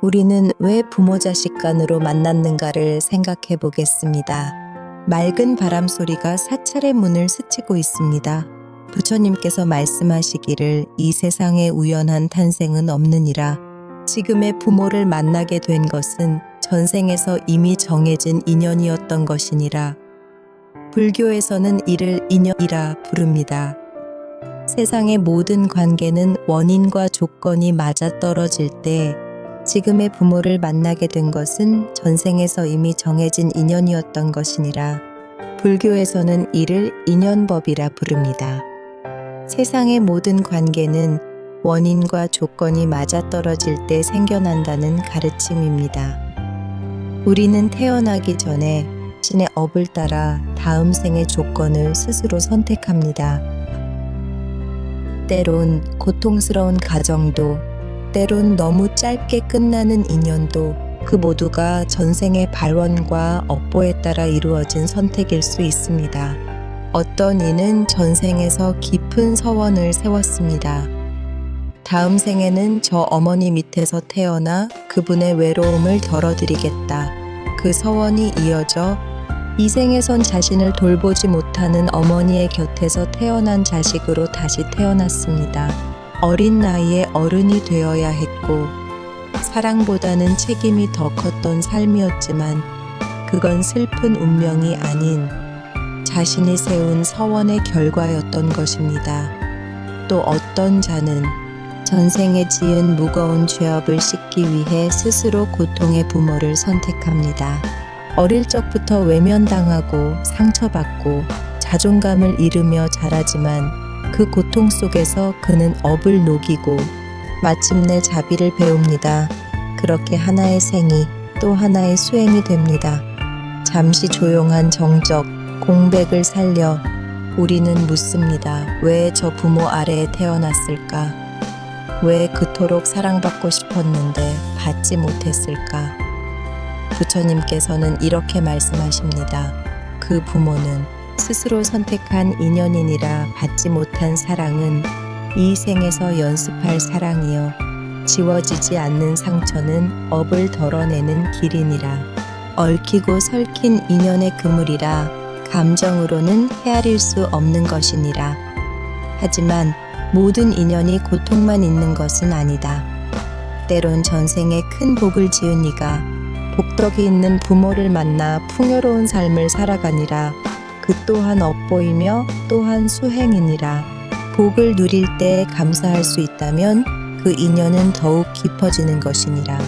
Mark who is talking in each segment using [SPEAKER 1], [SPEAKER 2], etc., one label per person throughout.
[SPEAKER 1] 우리는 왜 부모 자식 간으로 만났는가를 생각해 보겠습니다. 맑은 바람 소리가 사찰의 문을 스치고 있습니다. 부처님께서 말씀하시기를 이 세상에 우연한 탄생은 없느니라. 지금의 부모를 만나게 된 것은 전생에서 이미 정해진 인연이었던 것이니라. 불교에서는 이를 인연이라 부릅니다. 세상의 모든 관계는 원인과 조건이 맞아떨어질 때 지금의 부모를 만나게 된 것은 전생에서 이미 정해진 인연이었던 것이니라. 불교에서는 이를 인연법이라 부릅니다. 세상의 모든 관계는 원인과 조건이 맞아떨어질 때 생겨난다는 가르침입니다. 우리는 태어나기 전에 신의 업을 따라 다음 생의 조건을 스스로 선택합니다. 때론 고통스러운 가정도, 때론 너무 짧게 끝나는 인연도 그 모두가 전생의 발원과 업보에 따라 이루어진 선택일 수 있습니다. 어떤 이는 전생에서 깊은 서원을 세웠습니다. 다음 생에는 저 어머니 밑에서 태어나 그분의 외로움을 덜어드리겠다. 그 서원이 이어져 이 생에선 자신을 돌보지 못하는 어머니의 곁에서 태어난 자식으로 다시 태어났습니다. 어린 나이에 어른이 되어야 했고 사랑보다는 책임이 더 컸던 삶이었지만 그건 슬픈 운명이 아닌 자신이 세운 서원의 결과였던 것입니다. 또 어떤 자는 전생에 지은 무거운 죄업을 씻기 위해 스스로 고통의 부모를 선택합니다. 어릴 적부터 외면당하고 상처받고 자존감을 잃으며 자라지만 그 고통 속에서 그는 업을 녹이고 마침내 자비를 배웁니다. 그렇게 하나의 생이 또 하나의 수행이 됩니다. 잠시 조용한 정적, 공백을 살려 우리는 묻습니다. 왜 저 부모 아래에 태어났을까? 왜 그토록 사랑받고 싶었는데 받지 못했을까? 부처님께서는 이렇게 말씀하십니다. 그 부모는 스스로 선택한 인연이니라. 받지 못한 사랑은 이 생에서 연습할 사랑이요 지워지지 않는 상처는 업을 덜어내는 길이니라. 얽히고 설킨 인연의 그물이라 감정으로는 헤아릴 수 없는 것이니라. 하지만 모든 인연이 고통만 있는 것은 아니다. 때론 전생에 큰 복을 지은 이가 복덕이 있는 부모를 만나 풍요로운 삶을 살아가니라. 그 또한 업보이며 또한 수행이니라. 복을 누릴 때 감사할 수 있다면 그 인연은 더욱 깊어지는 것이니라.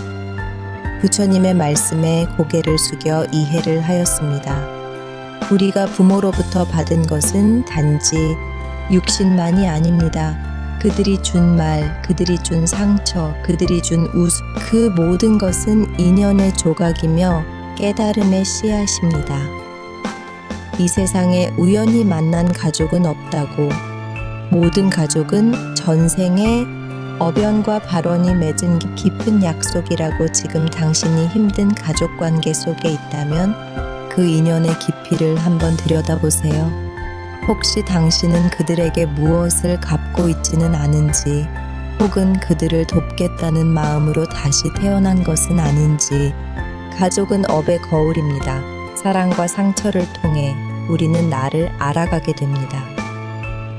[SPEAKER 1] 부처님의 말씀에 고개를 숙여 이해를 하였습니다. 우리가 부모로부터 받은 것은 단지 육신만이 아닙니다. 그들이 준 말, 그들이 준 상처, 그들이 준 웃음, 그 모든 것은 인연의 조각이며 깨달음의 씨앗입니다. 이 세상에 우연히 만난 가족은 없다고, 모든 가족은 전생에 업연과 발원이 맺은 깊은 약속이라고 지금 당신이 힘든 가족관계 속에 있다면 그 인연의 깊이를 한번 들여다보세요. 혹시 당신은 그들에게 무엇을 갚고 있지는 않은지, 혹은 그들을 돕겠다는 마음으로 다시 태어난 것은 아닌지. 가족은 업의 거울입니다. 사랑과 상처를 통해 우리는 나를 알아가게 됩니다.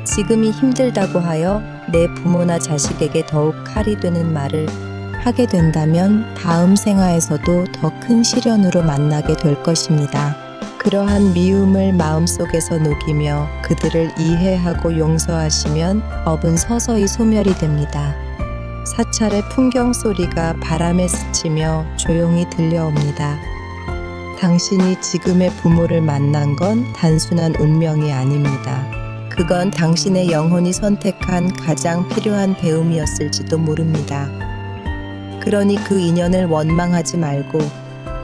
[SPEAKER 1] 지금이 힘들다고 하여 내 부모나 자식에게 더욱 칼이 되는 말을 하게 된다면 다음 생화에서도 더 큰 시련으로 만나게 될 것입니다. 그러한 미움을 마음속에서 녹이며 그들을 이해하고 용서하시면 업은 서서히 소멸이 됩니다. 사찰의 풍경 소리가 바람에 스치며 조용히 들려옵니다. 당신이 지금의 부모를 만난 건 단순한 운명이 아닙니다. 그건 당신의 영혼이 선택한 가장 필요한 배움이었을지도 모릅니다. 그러니 그 인연을 원망하지 말고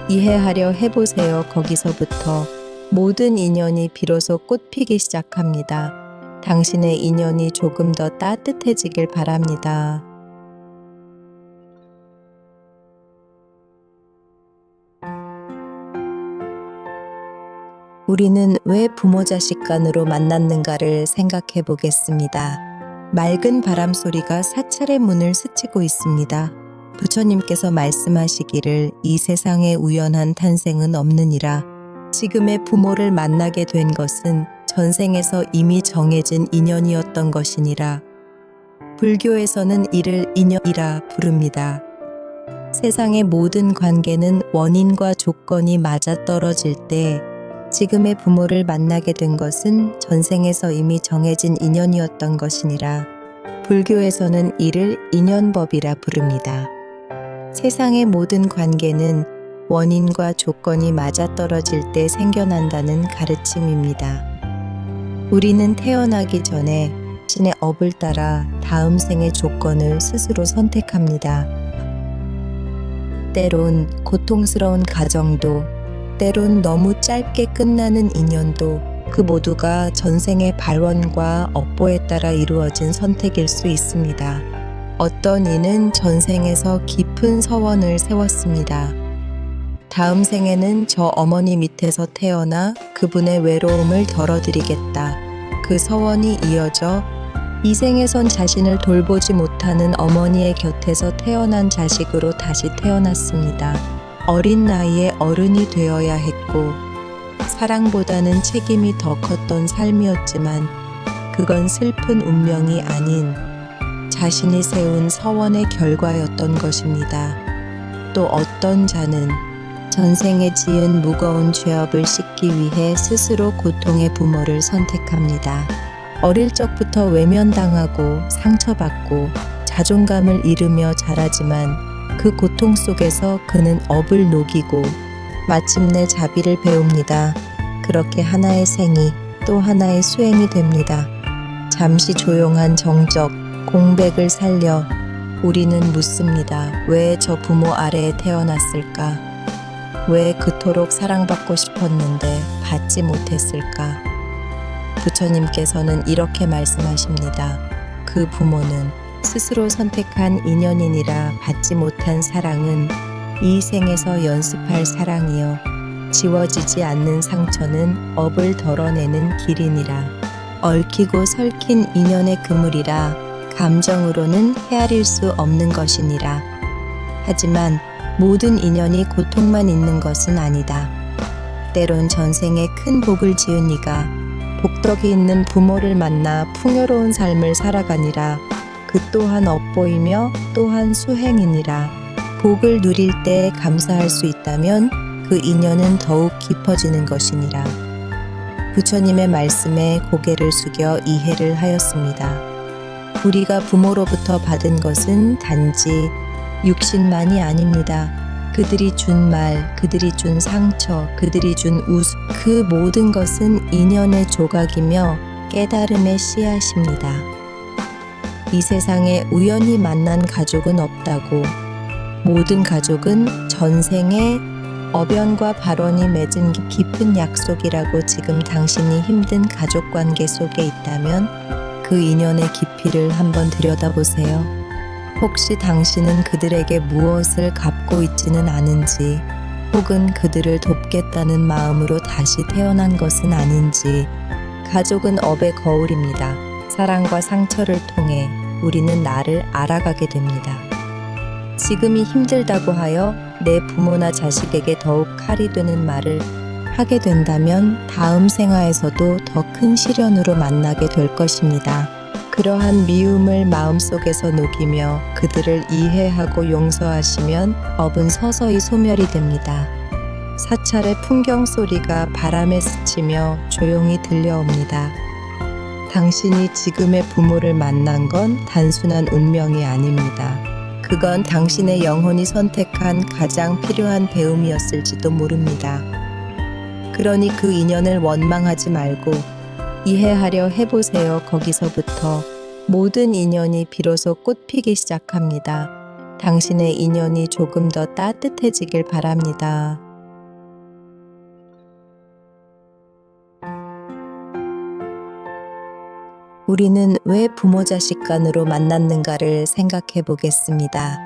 [SPEAKER 1] 이해하려 해보세요. 거기서부터 모든 인연이 비로소 꽃피기 시작합니다. 당신의 인연이 조금 더 따뜻해지길 바랍니다. 우리는 왜 부모 자식 간으로 만났는가를 생각해 보겠습니다. 맑은 바람 소리가 사찰의 문을 스치고 있습니다. 부처님께서 말씀하시기를 이 세상에 우연한 탄생은 없느니라. 지금의 부모를 만나게 된 것은 전생에서 이미 정해진 인연이었던 것이니라. 불교에서는 이를 인연이라 부릅니다. 세상의 모든 관계는 원인과 조건이 맞아떨어질 때 지금의 부모를 만나게 된 것은 전생에서 이미 정해진 인연이었던 것이니라. 불교에서는 이를 인연법이라 부릅니다. 세상의 모든 관계는 원인과 조건이 맞아떨어질 때 생겨난다는 가르침입니다. 우리는 태어나기 전에 신의 업을 따라 다음 생의 조건을 스스로 선택합니다. 때론 고통스러운 가정도, 때론 너무 짧게 끝나는 인연도 그 모두가 전생의 발원과 업보에 따라 이루어진 선택일 수 있습니다. 어떤 이는 전생에서 깊은 서원을 세웠습니다. 다음 생에는 저 어머니 밑에서 태어나 그분의 외로움을 덜어드리겠다. 그 서원이 이어져 이 생에선 자신을 돌보지 못하는 어머니의 곁에서 태어난 자식으로 다시 태어났습니다. 어린 나이에 어른이 되어야 했고 사랑보다는 책임이 더 컸던 삶이었지만 그건 슬픈 운명이 아닌 자신이 세운 서원의 결과였던 것입니다. 또 어떤 자는 전생에 지은 무거운 죄업을 씻기 위해 스스로 고통의 부모를 선택합니다. 어릴 적부터 외면당하고 상처받고 자존감을 잃으며 자라지만 그 고통 속에서 그는 업을 녹이고 마침내 자비를 배웁니다. 그렇게 하나의 생이 또 하나의 수행이 됩니다. 잠시 조용한 정적, 공백을 살려 우리는 묻습니다. 왜 저 부모 아래에 태어났을까? 왜 그토록 사랑받고 싶었는데 받지 못했을까? 부처님께서는 이렇게 말씀하십니다. 그 부모는 스스로 선택한 인연이니라 받지 못한 사랑은 이 생에서 연습할 사랑이요 지워지지 않는 상처는 업을 덜어내는 길이니라. 얽히고 설킨 인연의 그물이라 감정으로는 헤아릴 수 없는 것이니라. 하지만 모든 인연이 고통만 있는 것은 아니다. 때론 전생에 큰 복을 지은 이가 복덕이 있는 부모를 만나 풍요로운 삶을 살아가니라. 그 또한 업보이며 또한 수행이니라. 복을 누릴 때 감사할 수 있다면 그 인연은 더욱 깊어지는 것이니라. 부처님의 말씀에 고개를 숙여 이해를 하였습니다. 우리가 부모로부터 받은 것은 단지 육신만이 아닙니다. 그들이 준 말, 그들이 준 상처, 그들이 준 웃음, 그 모든 것은 인연의 조각이며 깨달음의 씨앗입니다. 이 세상에 우연히 만난 가족은 없다고, 모든 가족은 전생에 업연과 발원이 맺은 깊은 약속이라고 지금 당신이 힘든 가족관계 속에 있다면 그 인연의 깊이를 한번 들여다보세요. 혹시 당신은 그들에게 무엇을 갚고 있지는 않은지, 혹은 그들을 돕겠다는 마음으로 다시 태어난 것은 아닌지. 가족은 업의 거울입니다. 사랑과 상처를 통해 우리는 나를 알아가게 됩니다. 지금이 힘들다고 하여 내 부모나 자식에게 더욱 칼이 되는 말을 하게 된다면 다음 생화에서도 더 큰 시련으로 만나게 될 것입니다. 그러한 미움을 마음속에서 녹이며 그들을 이해하고 용서하시면 업은 서서히 소멸이 됩니다. 사찰의 풍경 소리가 바람에 스치며 조용히 들려옵니다. 당신이 지금의 부모를 만난 건 단순한 운명이 아닙니다. 그건 당신의 영혼이 선택한 가장 필요한 배움이었을지도 모릅니다. 그러니 그 인연을 원망하지 말고 이해하려 해보세요. 거기서부터 모든 인연이 비로소 꽃피기 시작합니다. 당신의 인연이 조금 더 따뜻해지길 바랍니다. 우리는 왜 부모 자식 간으로 만났는가를 생각해 보겠습니다.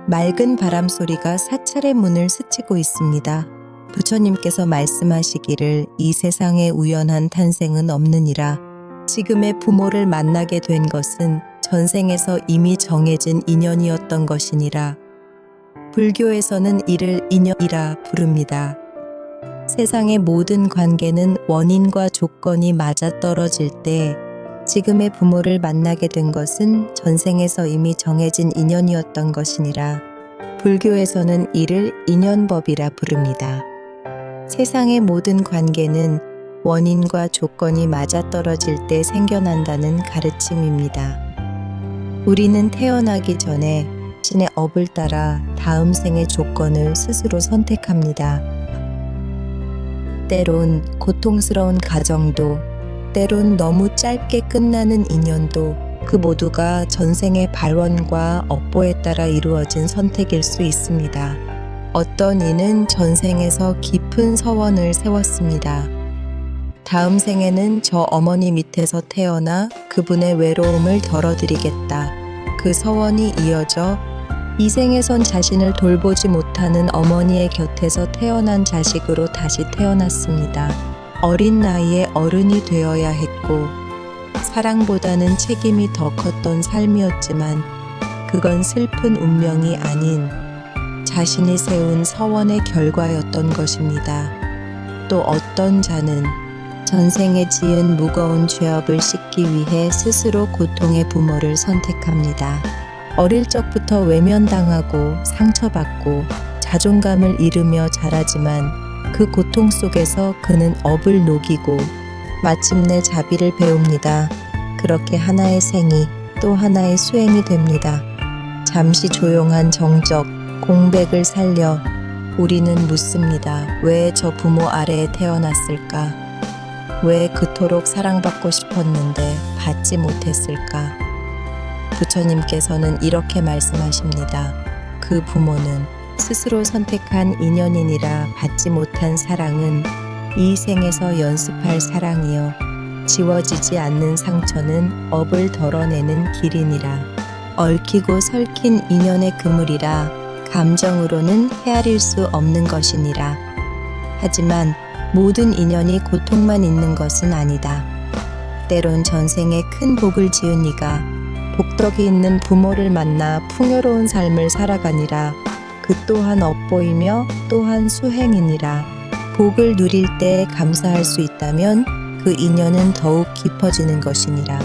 [SPEAKER 1] 맑은 바람 소리가 사찰의 문을 스치고 있습니다. 부처님께서 말씀하시기를 이 세상에 우연한 탄생은 없느니라. 지금의 부모를 만나게 된 것은 전생에서 이미 정해진 인연이었던 것이니라. 불교에서는 이를 인연이라 부릅니다. 세상의 모든 관계는 원인과 조건이 맞아떨어질 때 지금의 부모를 만나게 된 것은 전생에서 이미 정해진 인연이었던 것이니라. 불교에서는 이를 인연법이라 부릅니다. 세상의 모든 관계는 원인과 조건이 맞아떨어질 때 생겨난다는 가르침입니다. 우리는 태어나기 전에 신의 업을 따라 다음 생의 조건을 스스로 선택합니다. 때론 고통스러운 가정도, 때론 너무 짧게 끝나는 인연도 그 모두가 전생의 발원과 업보에 따라 이루어진 선택일 수 있습니다. 어떤 이는 전생에서 깊은 서원을 세웠습니다. 다음 생에는 저 어머니 밑에서 태어나 그분의 외로움을 덜어드리겠다. 그 서원이 이어져 이 생에선 자신을 돌보지 못하는 어머니의 곁에서 태어난 자식으로 다시 태어났습니다. 어린 나이에 어른이 되어야 했고 사랑보다는 책임이 더 컸던 삶이었지만 그건 슬픈 운명이 아닌 자신이 세운 서원의 결과였던 것입니다. 또 어떤 자는 전생에 지은 무거운 죄업을 씻기 위해 스스로 고통의 부모를 선택합니다. 어릴 적부터 외면당하고 상처받고 자존감을 잃으며 자라지만 그 고통 속에서 그는 업을 녹이고 마침내 자비를 배웁니다. 그렇게 하나의 생이 또 하나의 수행이 됩니다. 잠시 조용한 정적, 공백을 살려 우리는 묻습니다. 왜 저 부모 아래에 태어났을까? 왜 그토록 사랑받고 싶었는데 받지 못했을까? 부처님께서는 이렇게 말씀하십니다. 그 부모는 스스로 선택한 인연이니라 받지 못한 사랑은 이 생에서 연습할 사랑이요 지워지지 않는 상처는 업을 덜어내는 길이니라. 얽히고 설킨 인연의 그물이라 감정으로는 헤아릴 수 없는 것이니라. 하지만 모든 인연이 고통만 있는 것은 아니다. 때론 전생에 큰 복을 지은 이가 복덕이 있는 부모를 만나 풍요로운 삶을 살아가니라. 그 또한 업보이며 또한 수행이니라. 복을 누릴 때 감사할 수 있다면 그 인연은 더욱 깊어지는 것이니라.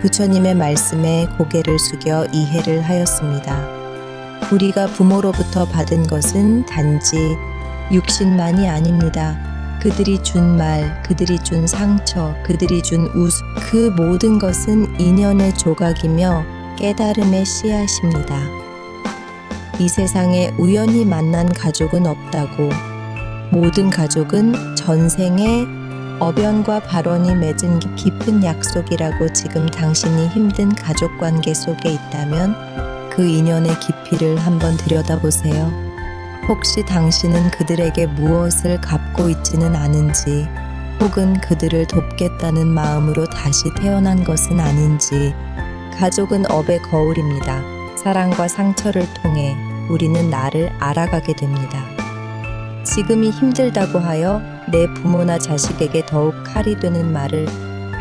[SPEAKER 1] 부처님의 말씀에 고개를 숙여 이해를 하였습니다. 우리가 부모로부터 받은 것은 단지 육신만이 아닙니다. 그들이 준 말, 그들이 준 상처, 그들이 준 웃음, 그 모든 것은 인연의 조각이며 깨달음의 씨앗입니다. 이 세상에 우연히 만난 가족은 없다고, 모든 가족은 전생에 업연과 발원이 맺은 깊은 약속이라고 지금 당신이 힘든 가족관계 속에 있다면 그 인연의 깊이를 한번 들여다보세요. 혹시 당신은 그들에게 무엇을 갚고 있지는 않은지, 혹은 그들을 돕겠다는 마음으로 다시 태어난 것은 아닌지. 가족은 업의 거울입니다. 사랑과 상처를 통해 우리는 나를 알아가게 됩니다. 지금이 힘들다고 하여 내 부모나 자식에게 더욱 칼이 되는 말을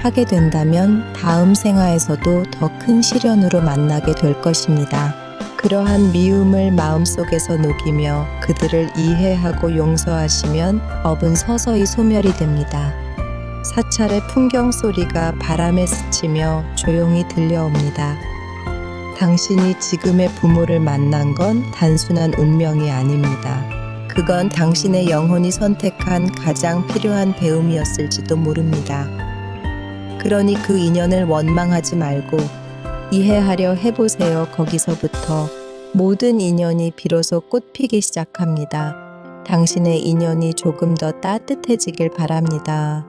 [SPEAKER 1] 하게 된다면 다음 생화에서도 더 큰 시련으로 만나게 될 것입니다. 그러한 미움을 마음속에서 녹이며 그들을 이해하고 용서하시면 업은 서서히 소멸이 됩니다. 사찰의 풍경 소리가 바람에 스치며 조용히 들려옵니다. 당신이 지금의 부모를 만난 건 단순한 운명이 아닙니다. 그건 당신의 영혼이 선택한 가장 필요한 배움이었을지도 모릅니다. 그러니 그 인연을 원망하지 말고 이해하려 해보세요. 거기서부터 모든 인연이 비로소 꽃피기 시작합니다. 당신의 인연이 조금 더 따뜻해지길 바랍니다.